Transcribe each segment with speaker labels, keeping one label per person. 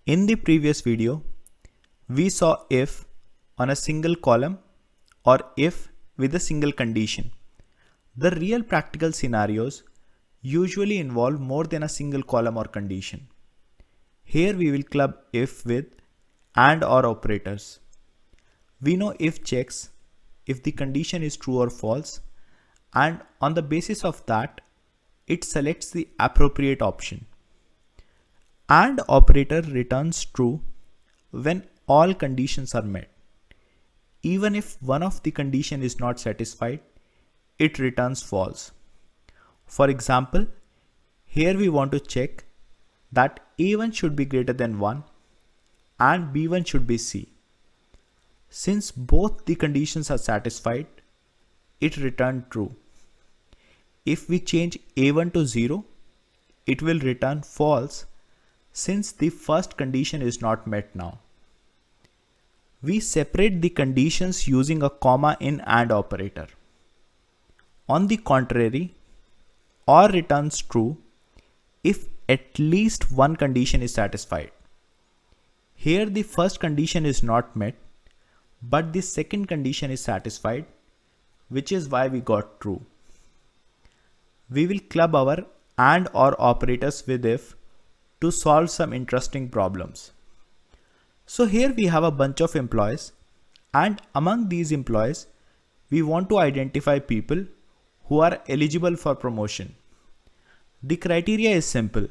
Speaker 1: In the previous video, we saw if on a single column or if with a single condition. The real practical scenarios usually involve more than a single column or condition. Here we will club if with and or operators. We know if checks if the condition is true or false, and on the basis of that, it selects the appropriate option. AND operator returns true when all conditions are met. Even if one of the condition is not satisfied, it returns false. For example, here we want to check that A1 should be greater than 1 and B1 should be C. Since both the conditions are satisfied, it returned true. If we change A1 to 0, it will return false since the first condition is not met now. We separate the conditions using a comma in AND operator. On the contrary, OR returns true if at least one condition is satisfied. Here the first condition is not met, but the second condition is satisfied, which is why we got true. We will club our AND OR operators with if to solve some interesting problems. So here we have a bunch of employees, and among these employees, we want to identify people who are eligible for promotion. The criteria is simple.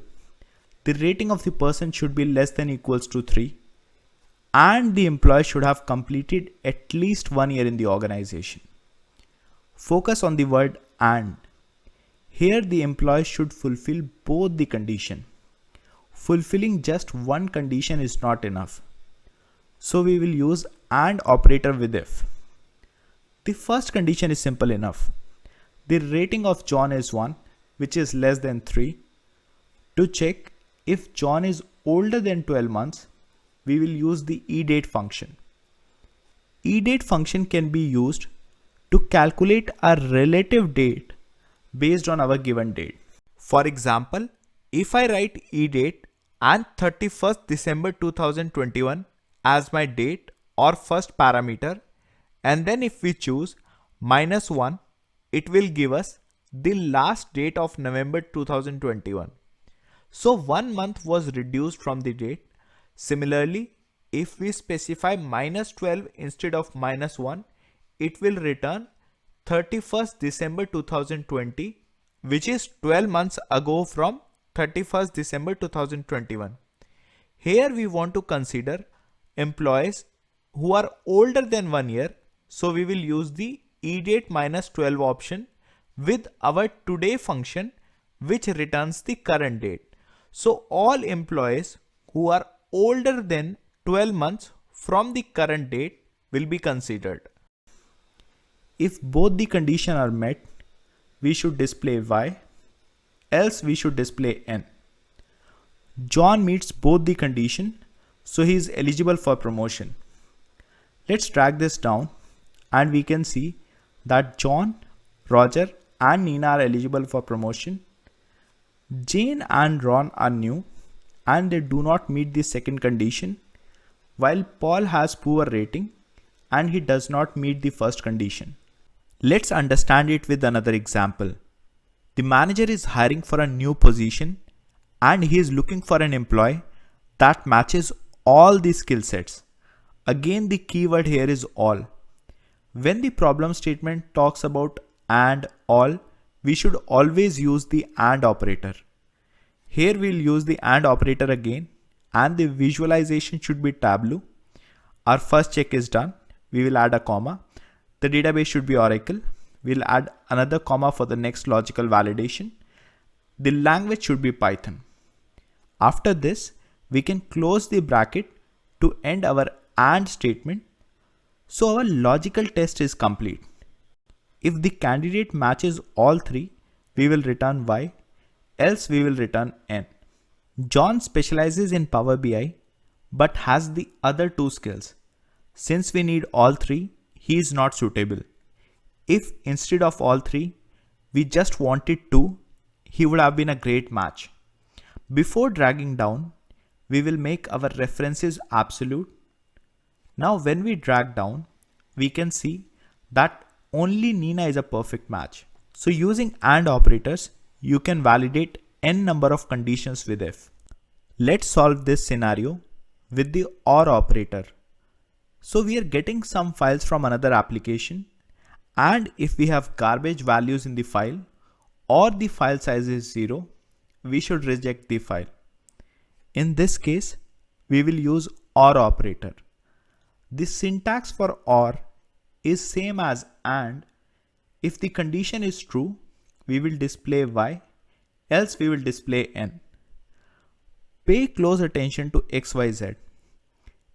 Speaker 1: The rating of the person should be less than equals to 3, and the employee should have completed at least 1 year in the organization. Focus on the word AND. Here the employee should fulfill both the condition. Fulfilling just one condition is not enough. So we will use AND operator with if. The first condition is simple enough. The rating of John is 1, which is less than 3. To check if John is older than 12 months, we will use the eDate function. eDate function can be used to calculate a relative date based on our given date. For example, if I write eDate and 31st December 2021 as my date or first parameter, and then if we choose -1, it will give us the last date of November 2021. So 1 month was reduced from the date. Similarly, if we specify -12 instead of -1, it will return 31st December 2020, which is 12 months ago from 31st December 2021. Here we want to consider employees who are older than 1 year, so we will use the eDate -12 option with our today function, which returns the current date. So all employees who are older than 12 months from the current date will be considered. If both the conditions are met, we should display Y, else we should display N. John meets both the condition, so he is eligible for promotion. Let's drag this down and we can see that John, Roger and Nina are eligible for promotion. Jane and Ron are new and they do not meet the second condition, while Paul has poor rating and he does not meet the first condition. Let's understand it with another example. The manager is hiring for a new position and he is looking for an employee that matches all the skill sets. Again, the keyword here is all. When the problem statement talks about and all, we should always use the AND operator. Here we'll use the AND operator again, and the visualization should be Tableau. Our first check is done. We will add a comma. The database should be Oracle. We'll add another comma for the next logical validation. The language should be Python. After this, we can close the bracket to end our AND statement. So our logical test is complete. If the candidate matches all three, we will return Y, else we will return N. John specializes in Power BI but has the other two skills. Since we need all three, he is not suitable. If instead of all three, we just wanted two, he would have been a great match. Before dragging down, we will make our references absolute. Now when we drag down, we can see that only Nina is a perfect match. So using AND operators, you can validate n number of conditions with if. Let's solve this scenario with the OR operator. So we are getting some files from another application, and if we have garbage values in the file or the file size is 0, we should reject the file. In this case, we will use OR operator. The syntax for OR is same as AND. If the condition is true, we will display Y, else we will display N. Pay close attention to XYZ.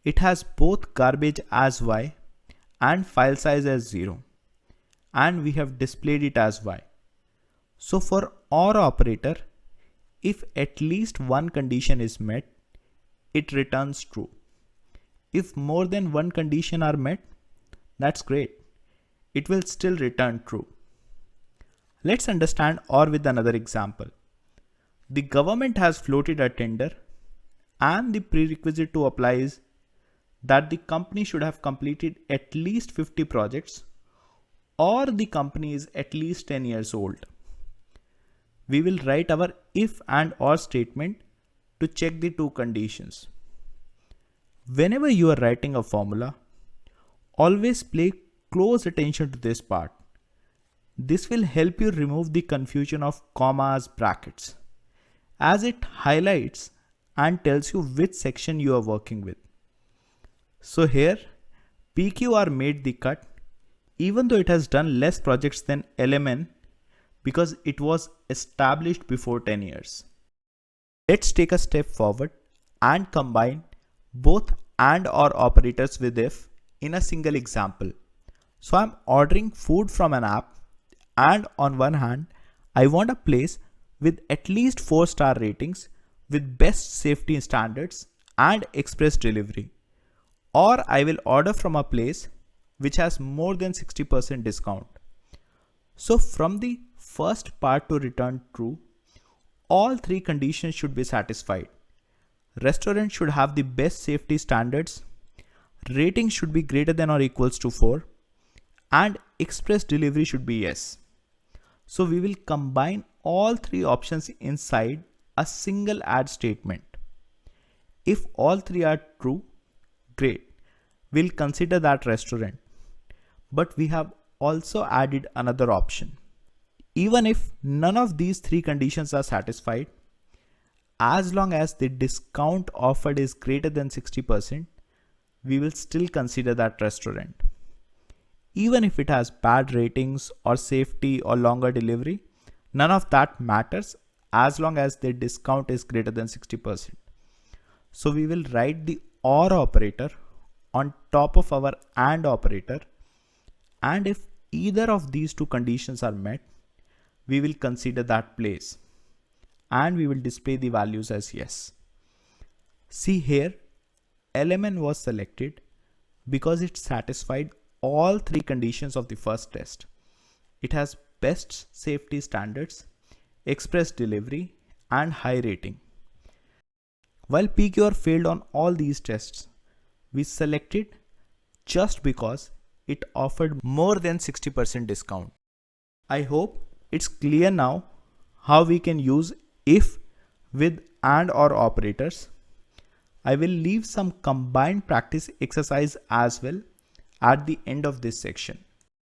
Speaker 1: It has both garbage as Y and file size as 0, and we have displayed it as Y. So for OR operator, if at least one condition is met, it returns true. If more than one condition are met, that's great. It will still return true. Let's understand OR with another example. The government has floated a tender, and the prerequisite to apply is that the company should have completed at least 50 projects, or the company is at least 10 years old. We will write our if and OR statement to check the two conditions. Whenever you are writing a formula, always pay close attention to this part. This will help you remove the confusion of commas, brackets, as it highlights and tells you which section you are working with. So here, PQR made the cut, even though it has done less projects than LMN, because it was established before 10 years. Let's take a step forward and combine both AND OR operators with if in a single example. So I'm ordering food from an app, and on one hand, I want a place with at least 4-star ratings with best safety standards and express delivery. Or I will order from a place which has more than 60% discount. So from the first part to return true, all three conditions should be satisfied. Restaurant should have the best safety standards, rating should be greater than or equals to 4, and express delivery should be yes. So we will combine all three options inside a single add statement. If all three are true, great, we'll consider that restaurant. But we have also added another option. Even if none of these three conditions are satisfied, as long as the discount offered is greater than 60%, we will still consider that restaurant. Even if it has bad ratings or safety or longer delivery, none of that matters as long as the discount is greater than 60%. So we will write the OR operator on top of our AND operator, and if either of these two conditions are met, we will consider that place and we will display the values as yes. See here, LMN was selected because it satisfied all three conditions of the first test. It has best safety standards, express delivery, and high rating. While PQR failed on all these tests, we selected just because it offered more than 60% discount. I hope it's clear now how we can use if with AND OR operators. I will leave some combined practice exercise as well at the end of this section.